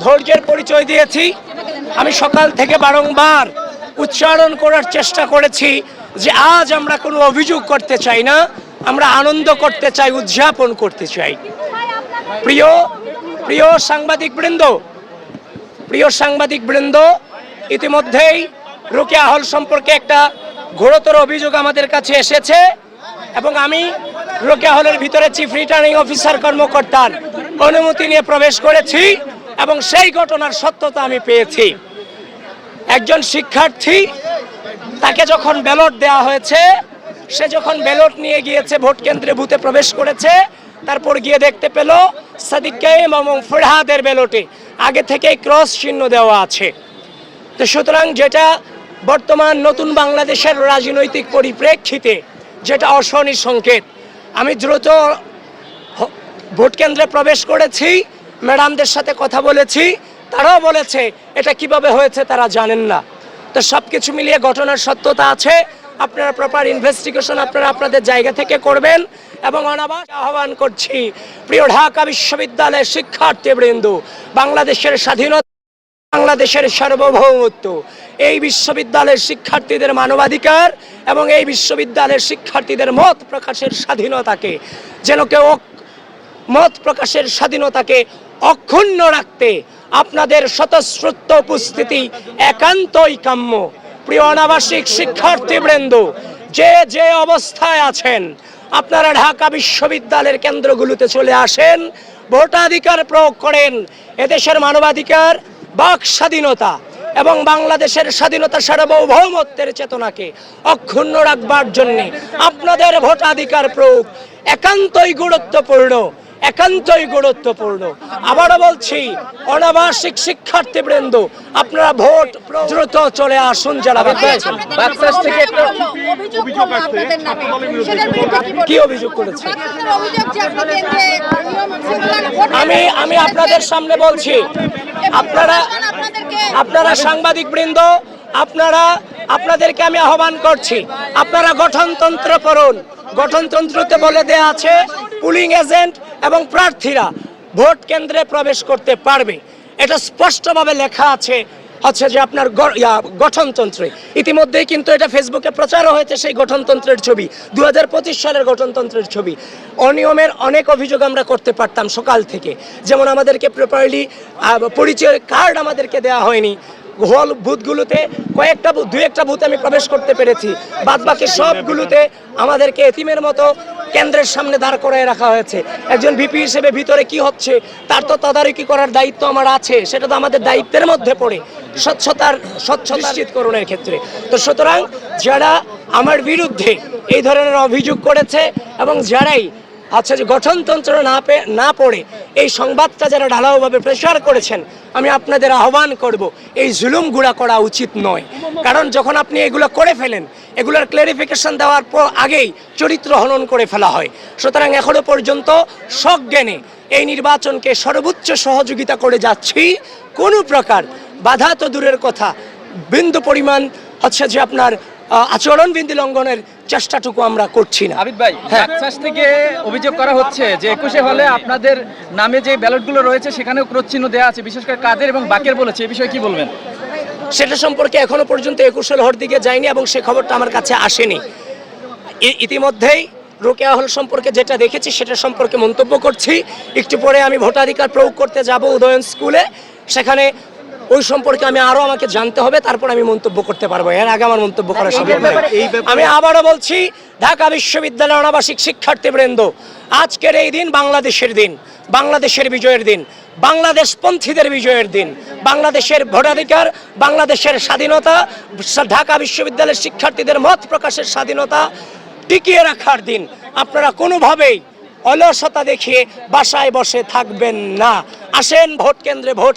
ধৈর্যের পরিচয় দিয়েছি। আমি সকাল থেকে বারংবার উচ্চারণ করার চেষ্টা করেছি যে আজ আমরা কোনো অভিযোগ করতে চাই না, আমরা আনন্দ করতে চাই, উদযাপন করতে চাই। প্রিয় প্রিয় সাংবাদিকবৃন্দ, ইতিমধ্যেই রোকেয়া হল সম্পর্কে একটা ঘোরতর অভিযোগ আমাদের কাছে এসেছে এবং আমি রোকেয়া হলের ভিতরে চিফ রিটার্নিং অফিসার কর্মকর্তার অনুমতি নিয়ে প্রবেশ করেছি এবং সেই ঘটনার সত্যতা আমি পেয়েছি। একজন শিক্ষার্থী, তাকে যখন ব্যালট দেওয়া হয়েছে, সে যখন ব্যালট নিয়ে গিয়েছে ভোট কেন্দ্রে বুথে প্রবেশ করেছে, তারপর গিয়ে দেখতে পেল সাদিক কাইম এবং ফরহাদের ব্যালটে আগে থেকেই ক্রস চিহ্ন দেওয়া আছে। তো সুতরাং যেটা বর্তমান নতুন বাংলাদেশের রাজনৈতিক পরিপ্রেক্ষিতে যেটা অশনি সংকেত। আমি দ্রুত ভোট কেন্দ্রে প্রবেশ করেছি, ম্যাডামদের সাথে কথা বলেছি, তারাও বলেছে এটা কিভাবে হয়েছে তারা জানেন না। তো সব কিছু মিলিয়ে ঘটনার সত্যতা আছে। আপনারা প্রপার ইনভেস্টিগেশন আপনারা আপনাদের জায়গা থেকে করবেন এবং অনাবাস আহ্বান করছি প্রিয় ঢাকা বিশ্ববিদ্যালয়ের শিক্ষার্থীবৃন্দ, বাংলাদেশের স্বাধীনতা, বাংলাদেশের সার্বভৌমত্ব, এই বিশ্ববিদ্যালয়ের শিক্ষার্থীদের মানবাধিকার এবং এই বিশ্ববিদ্যালয়ের শিক্ষার্থীদের মত প্রকাশের স্বাধীনতাকে যেন কেউ মত প্রকাশের স্বাধীনতাকে অক্ষুণ্ণ রাখতে আপনাদের স্বতঃস্ফূর্ত উপস্থিতি একান্তই কাম্য। প্রিয় অনাবাসিক শিক্ষার্থীবৃন্দ, যে যে অবস্থায় আছেন আপনারা ঢাকা বিশ্ববিদ্যালয়ের কেন্দ্রগুলোতে চলে আসেন, ভোটাধিকার প্রয়োগ করেন। এদেশের মানবাধিকার, বাক স্বাধীনতা এবং বাংলাদেশের স্বাধীনতা সার্বভৌমত্বের চেতনাকে অক্ষুণ্ণ রাখবার জন্যে আপনাদের ভোটাধিকার প্রয়োগ একান্তই গুরুত্বপূর্ণ, একান্তই গুরুত্বপূর্ণ। আবারও বলছি, অনাবাসিক শিক্ষার্থীবৃন্দ, আপনারা ভোট দ্রুত চলে আসুন। যারা কি অভিযোগ করেছে আমি আপনাদের সামনে বলছি, আপনারা সাংবাদিকবৃন্দ, আপনাদেরকে আমি আহ্বান করছি, আপনারা গঠনতন্ত্র পড়ুন। গঠনতন্ত্রতে বলে দেয়া আছে পুলিং এজেন্ট এবং প্রার্থীরা ভোট কেন্দ্রে প্রবেশ করতে পারবে। এটা স্পষ্টভাবে লেখা আছে হচ্ছে যে আপনার গঠনতন্ত্রে। ইতিমধ্যেই কিন্তু এটা ফেসবুকে প্রচারও হয়েছে, সেই গঠনতন্ত্রের ছবি, 2025 সালের গঠনতন্ত্রের ছবি। অনিয়মের অনেক অভিযোগ আমরা করতে পারতাম সকাল থেকে, যেমন আমাদেরকে প্রপারলি পরিচয় কার্ড আমাদেরকে দেওয়া হয়নি। হল বুথগুলোতে দু একটা বুথ আমি প্রবেশ করতে পেরেছি, বাদবাকি সবগুলোতে আমাদেরকে এতিমের মতো কেন্দ্রের সামনে দাঁড় করায় রাখা হয়েছে। একজন ভিপি হিসেবে ভিতরে কি হচ্ছে তার তো তদারকি করার দায়িত্ব আমার আছে, সেটা তো আমাদের দায়িত্বের মধ্যে পড়ে স্বচ্ছতা নিশ্চিতকরণের ক্ষেত্রে। তো সুতরাং যারা আমার বিরুদ্ধে এই ধরনের অভিযোগ করেছে এবং যারাই যে গঠনতন্ত্র না পড়ে এই সংবাদটা যারা ঢালাওভাবে প্রচার করেছেন, আমি আপনাদের আহ্বান করব এই জুলুমগুলা করা উচিত নয়। কারণ যখন আপনি এগুলো করে ফেলেন, এগুলোর ক্লারিফিকেশন দেওয়ার পর আগেই চরিত্র হনন করে ফেলা হয়। সুতরাং এখনো পর্যন্ত সজ্ঞানে এই নির্বাচনকে সর্বোচ্চ সহযোগিতা করে যাচ্ছি। কোনো প্রকার বাধা তো দূরের কথা, বিন্দু পরিমাণ যে আপনার আচরণবিধি লঙ্ঘনের চেষ্টাটুকু আমরা করছি না। আবিদ ভাই, বাকশাস থেকে অভিযোগ করা হচ্ছে যে 21 হলে আপনাদের নামে যে ব্যালটগুলো রয়েছে সেখানেও ক্রস চিহ্ন দেওয়া আছে, বিশেষ করে কাদের এবং বাকের বলেছে, এই বিষয়ে কি বলবেন? সেটা সম্পর্কে এখনো পর্যন্ত 21 হল দিকে যায়নি এবং সে খবরটা আমার কাছে আসেনি। ইতিমধ্যেই রোকেয়া হল সম্পর্কে যেটা দেখেছি সেটা সম্পর্কে মন্তব্য করছি। একটু পরে আমি ভোটাধিকার প্রয়োগ করতে যাব উদয়ন স্কুলে, সেখানে ওই সম্পর্কে আমাকে জানতে হবে, তারপর আমি মন্তব্য করতে পারবো। এর আগে আমার মন্তব্য করা সম্ভব নয়। আমি আবারও বলছি, ঢাকা বিশ্ববিদ্যালয়ের অনাবাসিক শিক্ষার্থীবৃন্দ, আজকের এই দিন বাংলাদেশের দিন, বাংলাদেশের বিজয়ের দিন, বাংলাদেশপন্থীদের বিজয়ের দিন, বাংলাদেশের ভোটাধিকার, বাংলাদেশের স্বাধীনতা, ঢাকা বিশ্ববিদ্যালয়ের শিক্ষার্থীদের মত প্রকাশের স্বাধীনতা টিকিয়ে রাখার দিন। আপনারা কোনোভাবেই অলসতা দেখিয়ে বাসায় বসে থাকবেন না। আসেন ভোট কেন্দ্রে ভোট